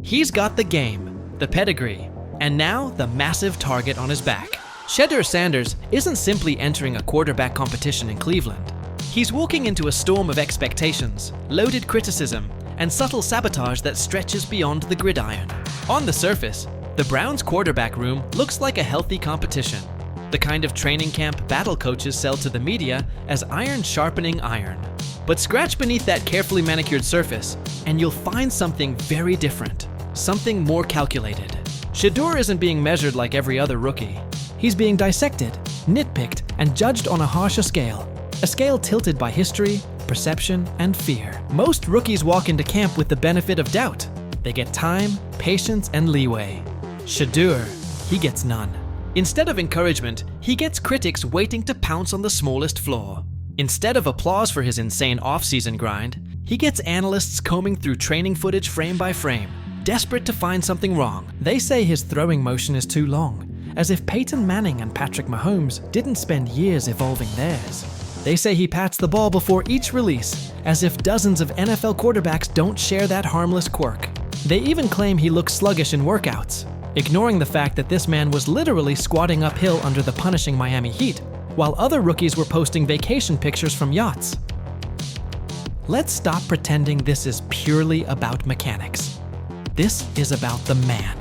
He's got the game, the pedigree, and now the massive target on his back. Shedeur Sanders isn't simply entering a quarterback competition in Cleveland. He's walking into a storm of expectations, loaded criticism, and subtle sabotage that stretches beyond the gridiron. On the surface, the Browns' quarterback room looks like a healthy competition, the kind of training camp battle coaches sell to the media as iron sharpening iron. But scratch beneath that carefully manicured surface, and you'll find something very different, something more calculated. Shedeur isn't being measured like every other rookie. He's being dissected, nitpicked, and judged on a harsher scale, a scale tilted by history, perception, and fear. Most rookies walk into camp with the benefit of doubt. They get time, patience, and leeway. Shedeur, he gets none. Instead of encouragement, he gets critics waiting to pounce on the smallest flaw. Instead of applause for his insane off-season grind, he gets analysts combing through training footage frame by frame, desperate to find something wrong. They say his throwing motion is too long, as if Peyton Manning and Patrick Mahomes didn't spend years evolving theirs. They say he pats the ball before each release, as if dozens of NFL quarterbacks don't share that harmless quirk. They even claim he looks sluggish in workouts, ignoring the fact that this man was literally squatting uphill under the punishing Miami Heat, while other rookies were posting vacation pictures from yachts. Let's stop pretending this is purely about mechanics. This is about the man.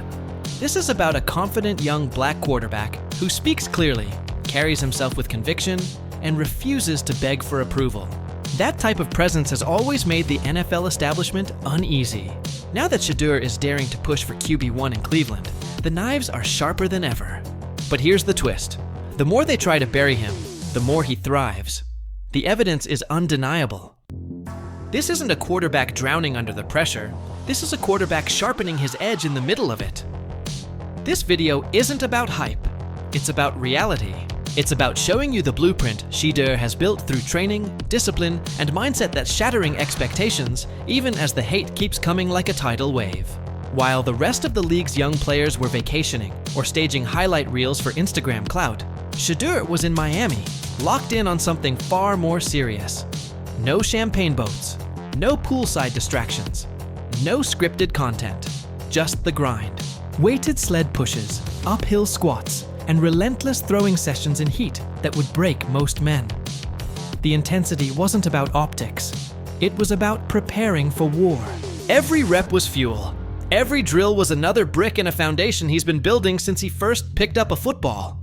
This is about a confident young black quarterback who speaks clearly, carries himself with conviction, and refuses to beg for approval. That type of presence has always made the NFL establishment uneasy. Now that Shedeur is daring to push for QB1 in Cleveland, the knives are sharper than ever. But here's the twist. The more they try to bury him, the more he thrives. The evidence is undeniable. This isn't a quarterback drowning under the pressure. This is a quarterback sharpening his edge in the middle of it. This video isn't about hype. It's about reality. It's about showing you the blueprint Shedeur has built through training, discipline, and mindset that's shattering expectations, even as the hate keeps coming like a tidal wave. While the rest of the league's young players were vacationing or staging highlight reels for Instagram clout, Shedeur was in Miami, locked in on something far more serious. No champagne boats, no poolside distractions, no scripted content, just the grind. Weighted sled pushes, uphill squats, and relentless throwing sessions in heat that would break most men. The intensity wasn't about optics. It was about preparing for war. Every rep was fuel. Every drill was another brick in a foundation he's been building since he first picked up a football.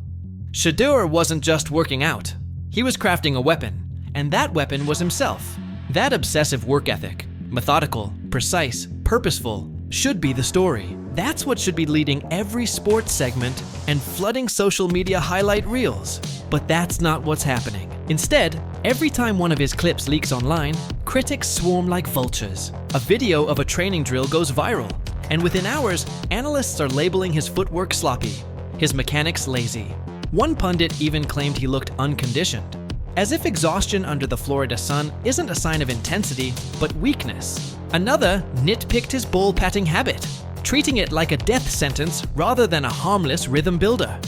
Shedeur wasn't just working out. He was crafting a weapon, and that weapon was himself. That obsessive work ethic, methodical, precise, purposeful, should be the story. That's what should be leading every sports segment and flooding social media highlight reels. But that's not what's happening. Instead, every time one of his clips leaks online, critics swarm like vultures. A video of a training drill goes viral, and within hours, analysts are labeling his footwork sloppy, his mechanics lazy. One pundit even claimed he looked unconditioned, as if exhaustion under the Florida sun isn't a sign of intensity, but weakness. Another nitpicked his ball-patting habit, treating it like a death sentence rather than a harmless rhythm builder.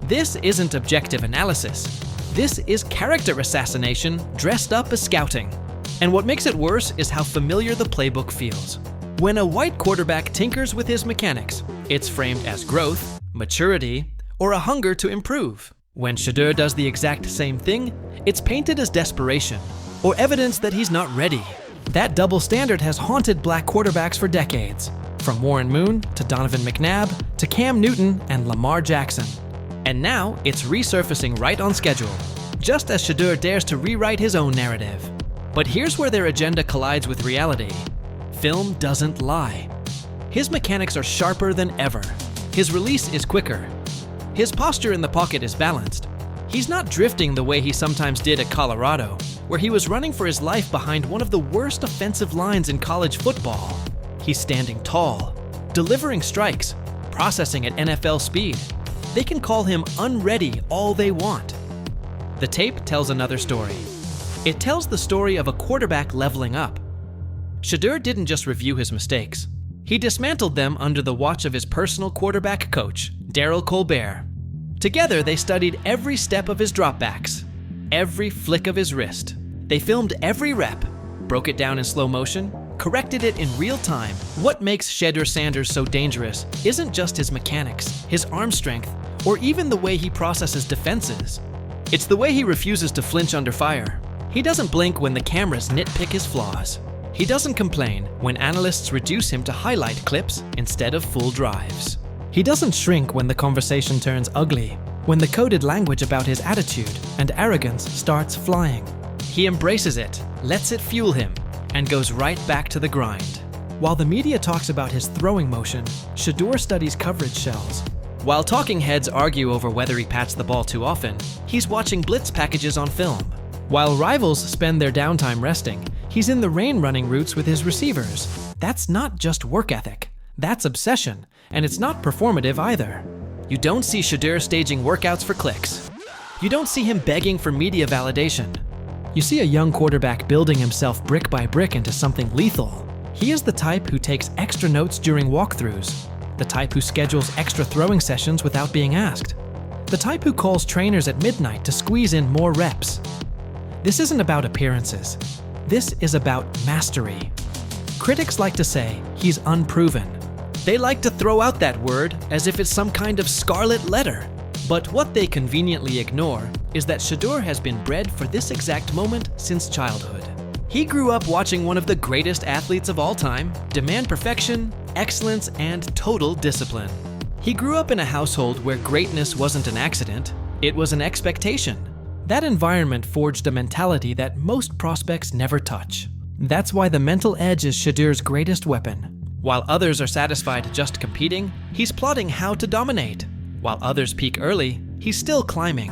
This isn't objective analysis. This is character assassination dressed up as scouting. And what makes it worse is how familiar the playbook feels. When a white quarterback tinkers with his mechanics, it's framed as growth, maturity, or a hunger to improve. When Shedeur does the exact same thing, it's painted as desperation, or evidence that he's not ready. That double standard has haunted black quarterbacks for decades, from Warren Moon to Donovan McNabb to Cam Newton and Lamar Jackson. And now it's resurfacing right on schedule, just as Shedeur dares to rewrite his own narrative. But here's where their agenda collides with reality. Film doesn't lie. His mechanics are sharper than ever. His release is quicker. His posture in the pocket is balanced. He's not drifting the way he sometimes did at Colorado, where he was running for his life behind one of the worst offensive lines in college football. He's standing tall, delivering strikes, processing at NFL speed. They can call him unready all they want. The tape tells another story. It tells the story of a quarterback leveling up. Shedeur didn't just review his mistakes. He dismantled them under the watch of his personal quarterback coach, Darryl Colbert. Together, they studied every step of his dropbacks, every flick of his wrist. They filmed every rep, broke it down in slow motion, corrected it in real time. What makes Shedeur Sanders so dangerous isn't just his mechanics, his arm strength, or even the way he processes defenses. It's the way he refuses to flinch under fire. He doesn't blink when the cameras nitpick his flaws. He doesn't complain when analysts reduce him to highlight clips instead of full drives. He doesn't shrink when the conversation turns ugly, when the coded language about his attitude and arrogance starts flying. He embraces it, lets it fuel him, and goes right back to the grind. While the media talks about his throwing motion, Shedeur studies coverage shells. While talking heads argue over whether he pats the ball too often, he's watching blitz packages on film. While rivals spend their downtime resting, he's in the rain running routes with his receivers. That's not just work ethic, that's obsession, and it's not performative either. You don't see Shedeur staging workouts for clicks. You don't see him begging for media validation. You see a young quarterback building himself brick by brick into something lethal. He is the type who takes extra notes during walkthroughs, the type who schedules extra throwing sessions without being asked, the type who calls trainers at midnight to squeeze in more reps. This isn't about appearances. This is about mastery. Critics like to say he's unproven. They like to throw out that word as if it's some kind of scarlet letter. But what they conveniently ignore is that Shedeur has been bred for this exact moment since childhood. He grew up watching one of the greatest athletes of all time demand perfection, excellence, and total discipline. He grew up in a household where greatness wasn't an accident, it was an expectation. That environment forged a mentality that most prospects never touch. That's why the mental edge is Shedeur's greatest weapon. While others are satisfied just competing, he's plotting how to dominate. While others peak early, he's still climbing.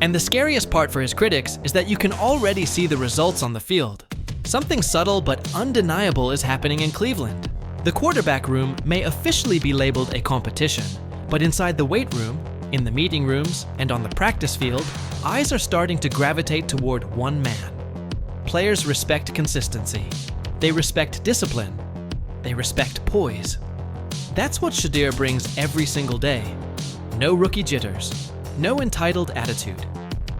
And the scariest part for his critics is that you can already see the results on the field. Something subtle but undeniable is happening in Cleveland. The quarterback room may officially be labeled a competition, but inside the weight room, in the meeting rooms, and on the practice field, eyes are starting to gravitate toward one man. Players respect consistency. They respect discipline. They respect poise. That's what Shedeur brings every single day. No rookie jitters, no entitled attitude,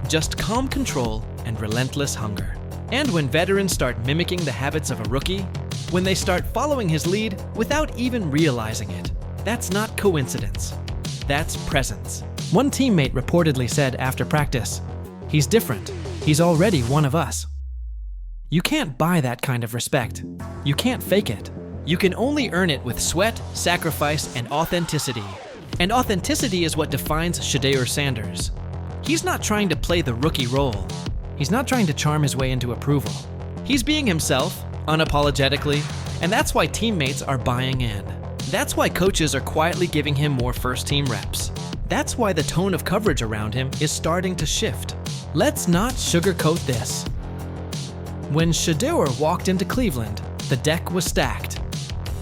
just calm control and relentless hunger. And when veterans start mimicking the habits of a rookie, when they start following his lead without even realizing it, that's not coincidence. That's presence. One teammate reportedly said after practice, "He's different. He's already one of us." You can't buy that kind of respect. You can't fake it. You can only earn it with sweat, sacrifice, and authenticity. And authenticity is what defines Shedeur Sanders. He's not trying to play the rookie role. He's not trying to charm his way into approval. He's being himself, unapologetically, and that's why teammates are buying in. That's why coaches are quietly giving him more first-team reps. That's why the tone of coverage around him is starting to shift. Let's not sugarcoat this. When Shedeur walked into Cleveland, the deck was stacked.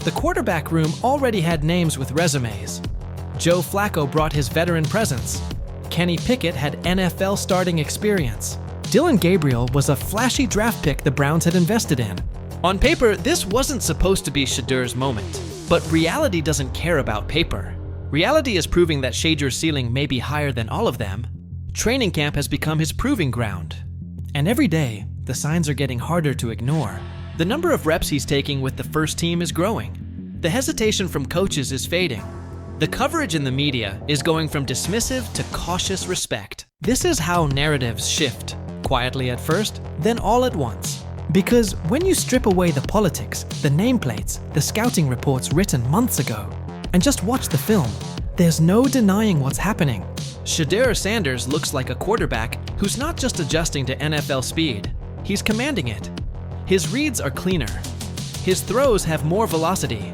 The quarterback room already had names with resumes. Joe Flacco brought his veteran presence. Kenny Pickett had NFL starting experience. Dylan Gabriel was a flashy draft pick the Browns had invested in. On paper, this wasn't supposed to be Shedeur's moment. But reality doesn't care about paper. Reality is proving that Shedeur's ceiling may be higher than all of them. Training camp has become his proving ground. And every day, the signs are getting harder to ignore. The number of reps he's taking with the first team is growing. The hesitation from coaches is fading. The coverage in the media is going from dismissive to cautious respect. This is how narratives shift, quietly at first, then all at once. Because when you strip away the politics, the nameplates, the scouting reports written months ago, and just watch the film, there's no denying what's happening. Shedeur Sanders looks like a quarterback who's not just adjusting to NFL speed, he's commanding it. His reads are cleaner. His throws have more velocity.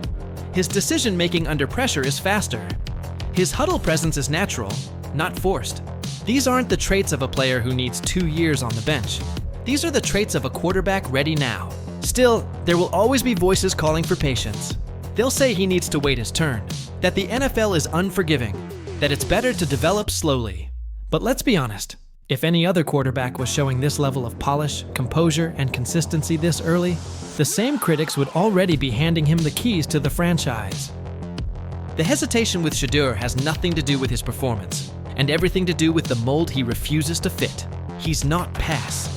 His decision-making under pressure is faster. His huddle presence is natural, not forced. These aren't the traits of a player who needs 2 years on the bench. These are the traits of a quarterback ready now. Still, there will always be voices calling for patience. They'll say he needs to wait his turn, that the NFL is unforgiving, that it's better to develop slowly. But let's be honest, if any other quarterback was showing this level of polish, composure, and consistency this early, the same critics would already be handing him the keys to the franchise. The hesitation with Shedeur has nothing to do with his performance, and everything to do with the mold he refuses to fit. He's not pass.